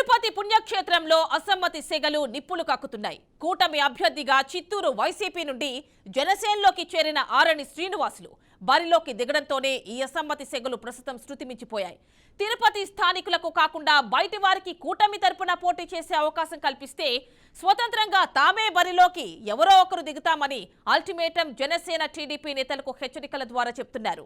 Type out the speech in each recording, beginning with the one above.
తిరుపతి పుణ్యక్షేత్రంలో అసమ్మతి సెగలు నిప్పులు కక్కుతున్నాయి. కూటమి అభ్యర్థిగా చిత్తూరు వైసీపీ నుండి జనసేనలోకి చేరిన ఆరణి శ్రీనివాసులు బరిలోకి దిగడంతోనే ఈ అసమ్మతి సెగలు ప్రస్తుతం శృతిమించిపోయాయి. తిరుపతి స్థానికులకు కాకుండా బయటి వారికి కూటమి తరపున పోటీ చేసే అవకాశం కల్పిస్తే స్వతంత్రంగా తామే బరిలోకి ఎవరో ఒకరు దిగుతామని అల్టిమేటం జనసేన టీడీపీ నేతలకు హెచ్చరికల ద్వారా చెప్తున్నారు.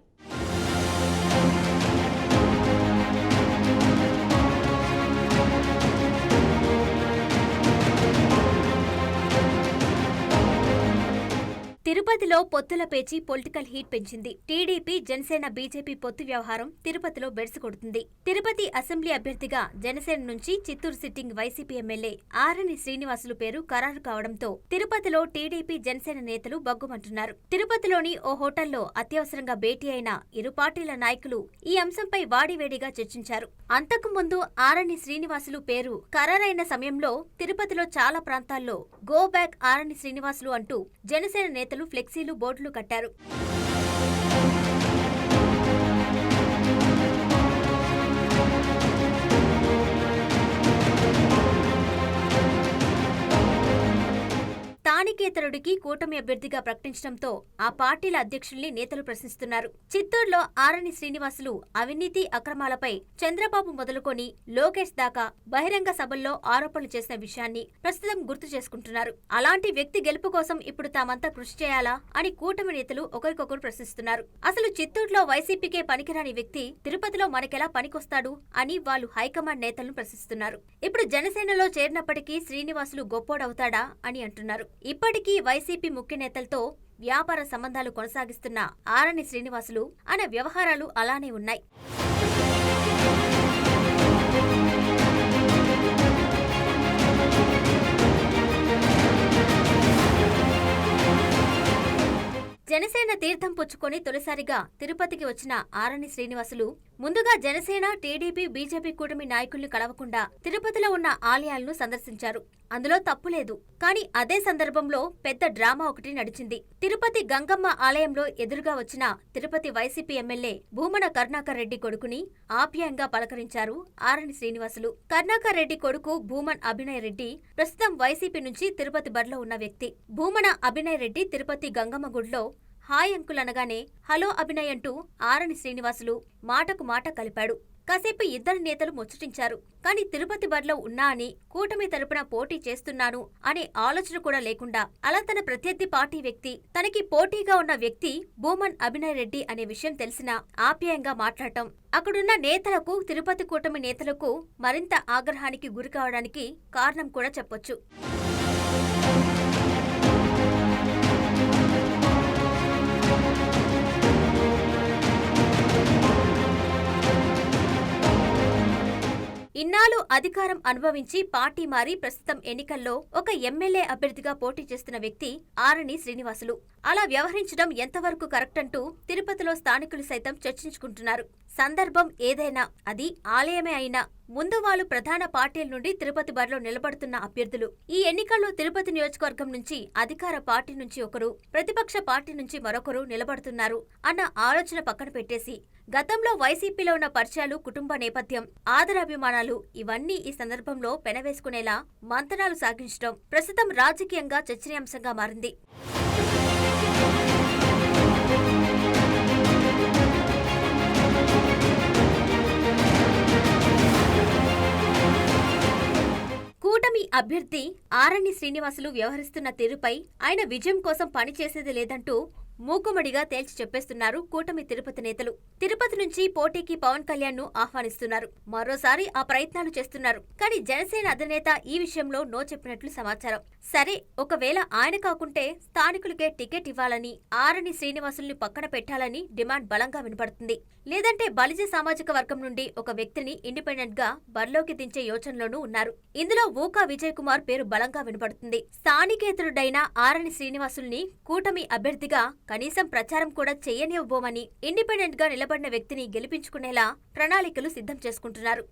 తిరుపతిలో పొత్తుల పేచి పొలిటికల్ హీట్ పెంచింది. టీడీపీ జనసేన బీజేపీ పొత్తు వ్యవహారం తిరుపతిలో బెడిసికొడుతుంది. తిరుపతి అసెంబ్లీ అభ్యర్థిగా జనసేన నుంచి చిత్తూరు సిట్టింగ్ వైసీపీ ఎమ్మెల్యే ఆరణి శ్రీనివాసులు పేరు ఖరారు కావడంతో తిరుపతిలో టీడీపీ జనసేన నేతలు బగ్గుమంటున్నారు. తిరుపతిలోని ఓ హోటల్లో అత్యవసరంగా భేటీ అయిన ఇరు పార్టీల నాయకులు ఈ అంశంపై వాడివేడిగా చర్చించారు. అంతకుముందు ఆరణి శ్రీనివాసులు పేరు ఖరారైన సమయంలో తిరుపతిలో చాలా ప్రాంతాల్లో గో బ్యాక్ ఆరణి శ్రీనివాసులు అంటూ జనసేన నేతలు ఫ్లెక్సీలు బోర్డులు కట్టారు. స్థానికేతరుడికి కూటమి అభ్యర్థిగా ప్రకటించడంతో ఆ పార్టీల అధ్యక్షుల్ని నేతలు ప్రశ్నిస్తున్నారు. చిత్తూరులో ఆరణి శ్రీనివాసులు అవినీతి అక్రమాలపై చంద్రబాబు మొదలుకొని లోకేష్ దాకా బహిరంగ సభల్లో ఆరోపణలు చేసిన విషయాన్ని ప్రస్తుతం గుర్తు చేసుకుంటున్నారు. అలాంటి వ్యక్తి గెలుపు కోసం ఇప్పుడు తామంతా కృషి చేయాలా అని కూటమి నేతలు ఒకరికొకరు ప్రశ్నిస్తున్నారు. అసలు చిత్తూరులో వైసీపీకే పనికిరాని వ్యక్తి తిరుపతిలో మనకెలా పనికొస్తాడు అని వాళ్ళు హైకమాండ్ నేతలను ప్రశ్నిస్తున్నారు. ఇప్పుడు జనసేనలో చేరినప్పటికీ శ్రీనివాసులు గొప్పోడవుతాడా అని అంటున్నారు. ఇప్పటికీ వైసీపీ ముఖ్య నేతలతో వ్యాపార సంబంధాలు కొనసాగిస్తున్న ఆరణి శ్రీనివాసులు అనే వ్యవహారాలు అలానే ఉన్నాయి. జనసేన తీర్థం పుచ్చుకొని తొలిసారిగా తిరుపతికి వచ్చిన ఆరణి శ్రీనివాసులు ముందుగా జనసేన టీడీపీ బీజేపీ కూటమి నాయకుల్ని కలవకుండా తిరుపతిలో ఉన్న ఆలయాలను సందర్శించారు. అందులో తప్పులేదు. కానీ అదే సందర్భంలో పెద్ద డ్రామా ఒకటి నడిచింది. తిరుపతి గంగమ్మ ఆలయంలో ఎదురుగా వచ్చిన తిరుపతి వైసీపీ ఎమ్మెల్యే భూమన కరుణాకర్ రెడ్డి కొడుకుని ఆప్యాయంగా పలకరించారు ఆరణి శ్రీనివాసులు. కరుణాకర్ రెడ్డి కొడుకు భూమన్ అభినయ్ రెడ్డి ప్రస్తుతం వైసీపీ నుంచి తిరుపతి బరిలో ఉన్న వ్యక్తి. భూమన అభినయ్ రెడ్డి తిరుపతి గంగమ్మ గుడిలో హాయ్ అంకుల్ అనగానే హలో అభినయ్ అంటూ ఆరణి శ్రీనివాసులు మాటకు మాట కలిపాడు. కాసేపు ఇద్దరు నేతలు ముచ్చటించారు. కానీ తిరుపతి బరిలో ఉన్నా అని కూటమి తరపున పోటీ చేస్తున్నాను అనే ఆలోచన కూడా లేకుండా అలా తన ప్రత్యర్థి పార్టీ వ్యక్తి తనకి పోటీగా ఉన్న వ్యక్తి భూమన్ అభినయ్ రెడ్డి అనే విషయం తెలిసినా ఆప్యాయంగా మాట్లాడటం అక్కడున్న నేతలకు తిరుపతి కూటమి నేతలకు మరింత ఆగ్రహానికి గురికావడానికి కారణం కూడా చెప్పొచ్చు. ఇన్నాళ్ళు అధికారం అనుభవించి పార్టీ మారి ప్రస్తుతం ఎన్నికల్లో ఒక ఎమ్మెల్యే అభ్యర్థిగా పోటీ చేస్తున్న వ్యక్తి ఆరణి శ్రీనివాసులు. అలా వ్యవహరించడం ఎంతవరకు కరెక్ట్ అంటూ తిరుపతిలో స్థానికులు సైతం చర్చించుకుంటున్నారు. సందర్భం ఏదైనా అది ఆలయమే అయినా ముందు వాళ్ళు ప్రధాన పార్టీల నుండి తిరుపతి బరిలో నిలబడుతున్న అభ్యర్థులు. ఈ ఎన్నికల్లో తిరుపతి నియోజకవర్గం నుంచి అధికార పార్టీ నుంచి ఒకరు, ప్రతిపక్ష పార్టీ నుంచి మరొకరు నిలబడుతున్నారు అన్న ఆలోచన పక్కన పెట్టేసి గతంలో వైసీపీలో ఉన్న పరిచయాలు, కుటుంబ నేపథ్యం, ఆదరాభిమానాలు ఇవన్నీ ఈ సందర్భంలో పెనవేసుకునేలా మంతనాలు సాగించడం ప్రస్తుతం రాజకీయంగా చర్చనీయాంశంగా మారింది. కూటమి అభ్యర్థి ఆరణి శ్రీనివాసులు వ్యవహరిస్తున్న తీరుపై ఆయన విజయం కోసం పనిచేసేది లేదంటూ మూకుమ్మడిగా తేల్చి చెప్పేస్తున్నారు కూటమి తిరుపతి నేతలు. తిరుపతి నుంచి పోటీకి పవన్ కళ్యాణ్ ను ఆహ్వానిస్తున్నారు. మరోసారి ఆ ప్రయత్నాలు చేస్తున్నారు. కానీ జనసేన అధినేత ఈ విషయంలో నో చెప్పినట్లు సమాచారం. సరే, ఒకవేళ ఆయన కాకుంటే స్థానికులకే టికెట్ ఇవ్వాలని, ఆరణి శ్రీనివాసుల్ని పక్కన పెట్టాలని డిమాండ్ బలంగా వినపడుతుంది. లేదంటే బలిజ సామాజిక వర్గం నుండి ఒక వ్యక్తిని ఇండిపెండెంట్ గా బరిలోకి దించే యోచనలోనూ ఉన్నారు. ఇందులో ఊకా విజయ్ కుమార్ పేరు బలంగా వినపడుతుంది. స్థానికేతరుడైన ఆరణి శ్రీనివాసుల్ని కూటమి అభ్యర్థిగా కనీసం ప్రచారం కూడా చేయనివ్వబోమని ఇండిపెండెంట్ గా నిలబడిన వ్యక్తిని గెలిపించుకునేలా ప్రణాళికలు సిద్ధం చేసుకుంటున్నారు.